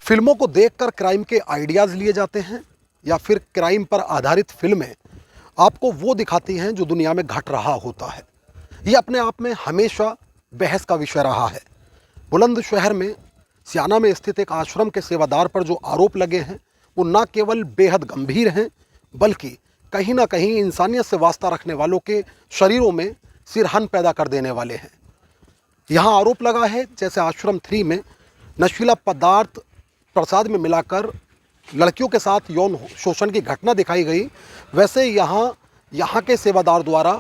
फिल्मों को देखकर क्राइम के आइडियाज़ लिए जाते हैं या फिर क्राइम पर आधारित फिल्में आपको वो दिखाती हैं जो दुनिया में घट रहा होता है। ये अपने आप में हमेशा बहस का विषय रहा है। बुलंदशहर में सियाना में स्थित एक आश्रम के सेवादार पर जो आरोप लगे हैं वो न केवल बेहद गंभीर हैं बल्कि कहीं ना कहीं इंसानियत से वास्ता रखने वालों के शरीरों में सिरहन पैदा कर देने वाले हैं। यहाँ आरोप लगा है जैसे आश्रम 3 में नशीला पदार्थ प्रसाद में मिलाकर लड़कियों के साथ यौन शोषण की घटना दिखाई गई, वैसे यहाँ के सेवादार द्वारा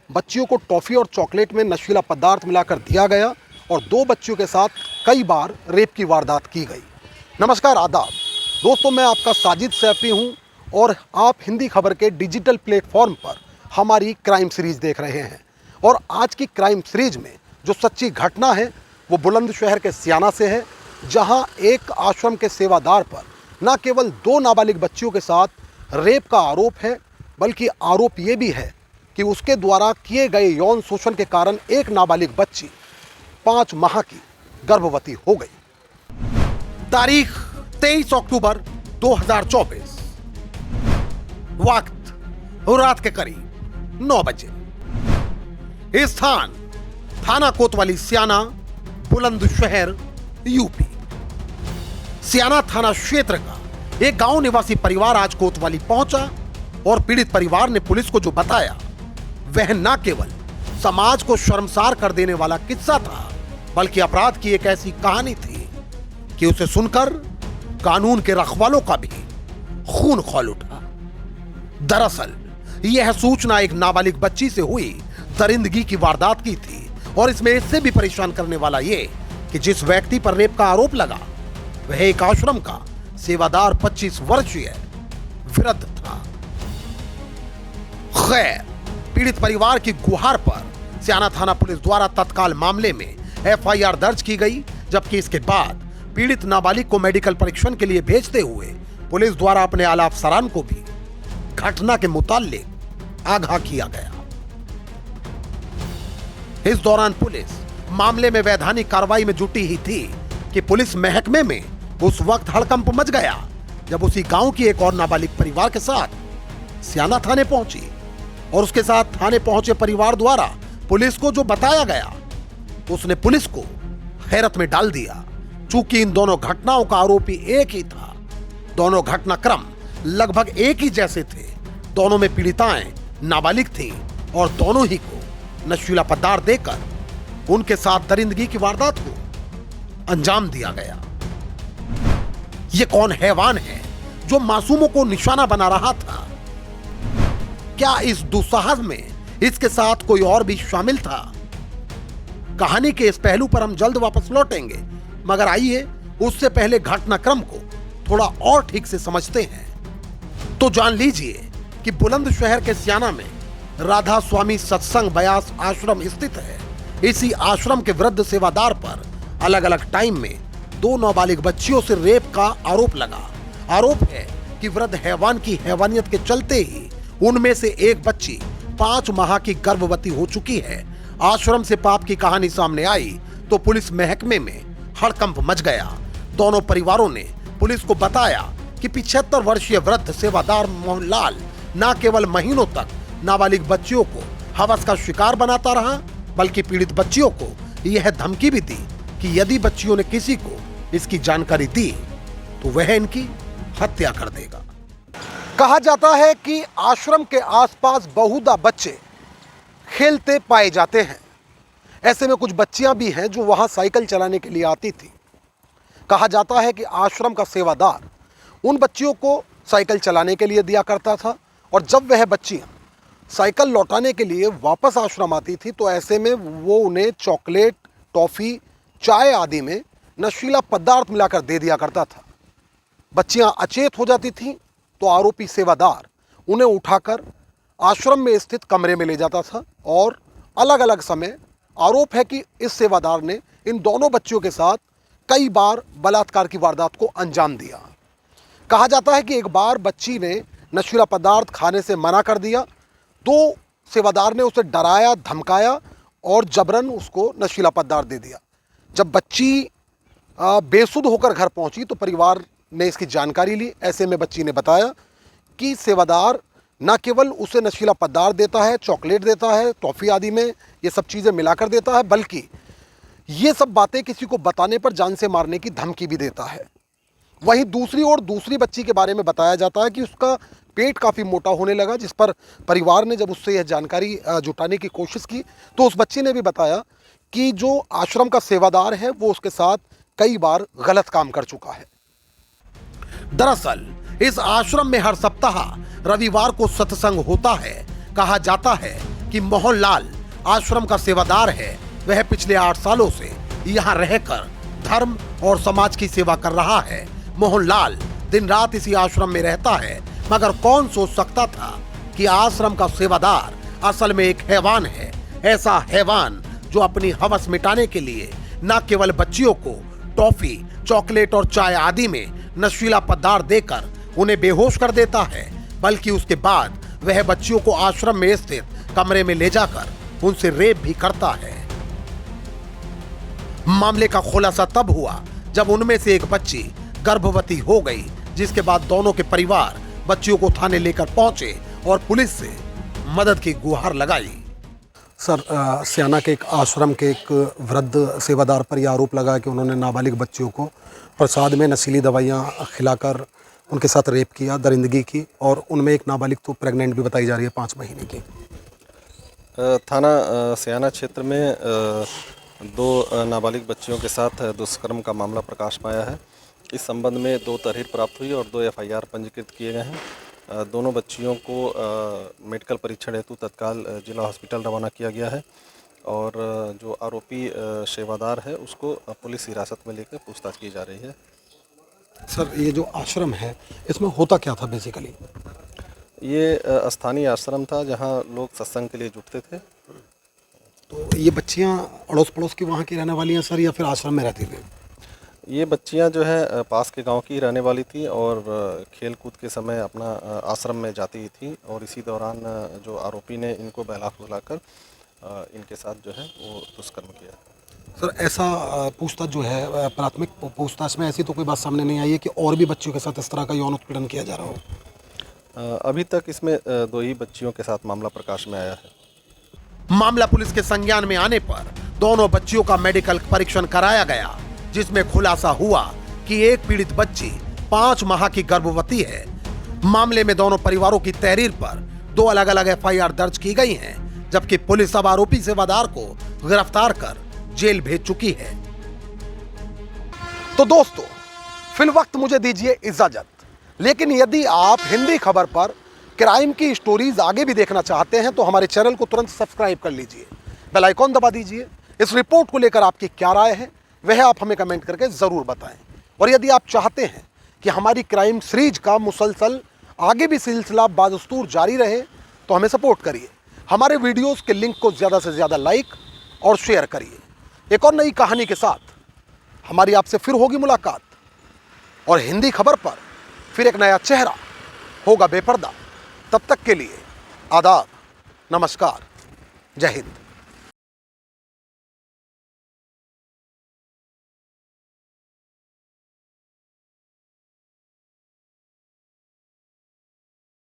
बच्चियों को टॉफ़ी और चॉकलेट में नशीला पदार्थ मिलाकर दिया गया और 2 बच्चियों के साथ कई बार रेप की वारदात की गई। नमस्कार, आदाब दोस्तों, मैं आपका साजिद सैफी हूँ और आप हिंदी खबर के डिजिटल प्लेटफॉर्म पर हमारी क्राइम सीरीज़ देख रहे हैं। और आज की क्राइम सीरीज में जो सच्ची घटना है वो बुलंदशहर के सियाना से है, जहाँ एक आश्रम के सेवादार पर न केवल 2 नाबालिग बच्चियों के साथ रेप का आरोप है बल्कि आरोप ये भी है कि उसके द्वारा किए गए यौन शोषण के कारण एक नाबालिग बच्ची 5 माह की गर्भवती हो गई। तारीख 23 अक्टूबर 2024, वक्त रात के करीब 9 बजे। स्थान थाना कोतवाली सियाना, बुलंदशहर, यूपी। सियाना थाना क्षेत्र का एक गांव निवासी परिवार आज कोतवाली पहुंचा और पीड़ित परिवार ने पुलिस को जो बताया वह न केवल समाज को शर्मसार कर देने वाला किस्सा था बल्कि अपराध की एक ऐसी कहानी थी कि उसे सुनकर कानून के रखवालों का भी खून खौल उठा। दरअसल यह सूचना एक नाबालिग बच्ची से हुई दरिंदगी की वारदात की थी और इसमें इससे भी परेशान करने वाला ये कि जिस व्यक्ति पर रेप का आरोप लगा वह एक आश्रम का सेवादार 25 वर्षीय वृद्ध था। खैर, पीड़ित परिवार की गुहार पर सियाना थाना पुलिस द्वारा तत्काल मामले में एफआईआर दर्ज की गई, जबकि इसके बाद पीड़ित नाबालिग को मेडिकल परीक्षण के लिए भेजते हुए पुलिस द्वारा अपने आला अफसरान को भी घटना के मुताल्लिक आगाह किया गया। इस दौरान पुलिस मामले में वैधानिक कार्रवाई में जुटी ही थी कि पुलिस महकमे में उस वक्त हड़कंप मच गया जब उसी गांव की एक और नाबालिग परिवार के साथ सियाना थाने पहुंची और उसके साथ थाने पहुंचे परिवार द्वारा पुलिस को जो बताया गया उसने पुलिस को हैरत में डाल दिया। चूंकि इन दोनों घटनाओं का आरोपी एक ही था, दोनों घटनाक्रम लगभग एक ही जैसे थे, दोनों में पीड़िताएं नाबालिग थीं और दोनों ही को नशीला पदार्थ देकर उनके साथ दरिंदगी की वारदात को अंजाम दिया गया। ये कौन हैवान है जो मासूमों को निशाना बना रहा था? क्या इस दुस्साहस में इसके साथ कोई और भी शामिल था? कहानी के इस पहलू पर हम जल्द वापस लौटेंगे, मगर आइए उससे पहले घटनाक्रम को थोड़ा और ठीक से समझते हैं। तो जान लीजिए कि बुलंदशहर के सियाना में राधा स्वामी सत्संग बयास आश्रम स्थित है। इसी आश्रम के वृद्ध सेवादार पर अलग अलग टाइम में 2 नाबालिग बच्चियों से रेप का आरोप लगा। आरोप है कि वृद्ध हैवान की हैवानियत के चलते ही उनमें से एक बच्ची 5 माह की गर्भवती हो चुकी है। आश्रम से पाप की कहानी सामने आई तो पुलिस महकमे में हड़कंप मच गया। दोनों परिवारों ने पुलिस को बताया कि 75 वर्षीय वृद्ध सेवादार मोहनलाल न केवल महीनों तक नाबालिग बच्चियों को हवस का शिकार बनाता रहा बल्कि पीड़ित बच्चियों को यह धमकी भी दी कि यदि बच्चियों ने किसी को इसकी जानकारी दी तो वह इनकी हत्या कर देगा। कहा जाता है कि आश्रम के आसपास बहुधा बच्चे खेलते पाए जाते हैं। ऐसे में कुछ बच्चियां भी हैं जो वहां साइकिल चलाने के लिए आती थी। कहा जाता है कि आश्रम का सेवादार उन बच्चियों को साइकिल चलाने के लिए दिया करता था और जब वह बच्चियां साइकिल लौटाने के लिए वापस आश्रम आती थी तो ऐसे में वो उन्हें चॉकलेट, टॉफ़ी, चाय आदि में नशीला पदार्थ मिलाकर दे दिया करता था। बच्चियां अचेत हो जाती थीं तो आरोपी सेवादार उन्हें उठाकर आश्रम में स्थित कमरे में ले जाता था और अलग अलग समय आरोप है कि इस सेवादार ने इन दोनों बच्चियों के साथ कई बार बलात्कार की वारदात को अंजाम दिया। कहा जाता है कि एक बार बच्ची ने नशीला पदार्थ खाने से मना कर दिया तो सेवादार ने उसे डराया, धमकाया और जबरन उसको नशीला पदार्थ दे दिया। जब बच्ची बेसुध होकर घर पहुंची तो परिवार ने इसकी जानकारी ली। ऐसे में बच्ची ने बताया कि सेवादार न केवल उसे नशीला पदार्थ देता है, चॉकलेट देता है, टॉफ़ी आदि में ये सब चीज़ें मिलाकर देता है, बल्कि ये सब बातें किसी को बताने पर जान से मारने की धमकी भी देता है। वहीं दूसरी ओर दूसरी बच्ची के बारे में बताया जाता है कि उसका पेट काफ़ी मोटा होने लगा, जिस पर परिवार ने जब उससे यह जानकारी जुटाने की कोशिश की तो उस बच्ची ने भी बताया कि जो आश्रम का सेवादार है वो उसके साथ कई बार गलत काम कर चुका है। दरअसल इस आश्रम में हर सप्ताह रविवार को सत्संग होता है। कहा जाता है कि मोहनलाल आश्रम का सेवादार है। वह पिछले 8 सालों से यहाँ रहकर धर्म और समाज की सेवा कर रहा है। मोहनलाल दिन रात इसी आश्रम में रहता है, मगर कौन सोच सकता था कि आश्रम का सेवादार असल में एक हैवान है। ऐसा हैवान जो अपनी हवस मिटाने के लिए न केवल बच्चियों को टॉफी, चॉकलेट और चाय आदि में नशीला पदार्थ देकर उन्हें बेहोश कर देता है, बल्कि उसके बाद वह बच्चियों को आश्रम में स्थित कमरे में ले जाकर उनसे रेप भी करता है। मामले का खुलासा तब हुआ जब उनमें से एक बच्ची गर्भवती हो गई, जिसके बाद दोनों के परिवार बच्चियों को थाने लेकर पहुंचे और पुलिस से मदद की गुहार लगाई। सर, स्याना के एक आश्रम के एक वृद्ध सेवादार पर यह आरोप लगा कि उन्होंने नाबालिग बच्चियों को प्रसाद में नशीली दवाइयां खिलाकर उनके साथ रेप किया, दरिंदगी की, और उनमें एक नाबालिग तो प्रेग्नेंट भी बताई जा रही है 5 महीने की। थाना स्याना क्षेत्र में 2 नाबालिग बच्चियों के साथ दुष्कर्म का मामला प्रकाश में आया है। इस संबंध में 2 तहरीर प्राप्त हुई और 2 FIR पंजीकृत किए गए हैं। दोनों बच्चियों को मेडिकल परीक्षण हेतु तत्काल जिला हॉस्पिटल रवाना किया गया है और जो आरोपी सेवादार है उसको पुलिस हिरासत में लेकर पूछताछ की जा रही है। सर, ये जो आश्रम है इसमें होता क्या था बेसिकली? ये स्थानीय आश्रम था जहां लोग सत्संग के लिए जुटते थे। तो ये बच्चियां अड़ोस पड़ोस की वहाँ की रहने वाली हैं सर, या फिर आश्रम में रहती थी? ये बच्चियां जो है पास के गांव की रहने वाली थी और खेल कूद के समय अपना आश्रम में जाती थी और इसी दौरान जो आरोपी ने इनको बहला फुसलाकर इनके साथ जो है वो दुष्कर्म किया। सर, ऐसा पूछताछ जो है, प्राथमिक पूछताछ में ऐसी तो कोई बात सामने नहीं आई है कि और भी बच्चियों के साथ इस तरह का यौन उत्पीड़न किया जा रहा हो? अभी तक इसमें 2 ही बच्चियों के साथ मामला प्रकाश में आया है। मामला पुलिस के संज्ञान में आने पर दोनों बच्चियों का मेडिकल परीक्षण कराया गया, जिसमें खुलासा हुआ कि एक पीड़ित बच्ची 5 माह की गर्भवती है। मामले में दोनों परिवारों की तहरीर पर 2 अलग अलग FIR दर्ज की गई हैं, जबकि पुलिस अब आरोपी सेवादार को गिरफ्तार कर जेल भेज चुकी है। तो दोस्तों, फिल वक्त मुझे दीजिए इजाजत, लेकिन यदि आप हिंदी खबर पर क्राइम की स्टोरीज आगे भी देखना चाहते हैं तो हमारे चैनल को तुरंत सब्सक्राइब कर लीजिए, बेल आइकॉन दबा दीजिए। इस रिपोर्ट को लेकर आपकी क्या राय है वह आप हमें कमेंट करके ज़रूर बताएं। और यदि आप चाहते हैं कि हमारी क्राइम सीरीज का मुसलसल आगे भी सिलसिला बादस्तूर जारी रहे तो हमें सपोर्ट करिए। हमारे वीडियोस के लिंक को ज़्यादा से ज़्यादा लाइक और शेयर करिए। एक और नई कहानी के साथ हमारी आपसे फिर होगी मुलाकात और हिंदी खबर पर फिर एक नया चेहरा होगा बेपर्दा। तब तक के लिए आदाब, नमस्कार, जय हिंद।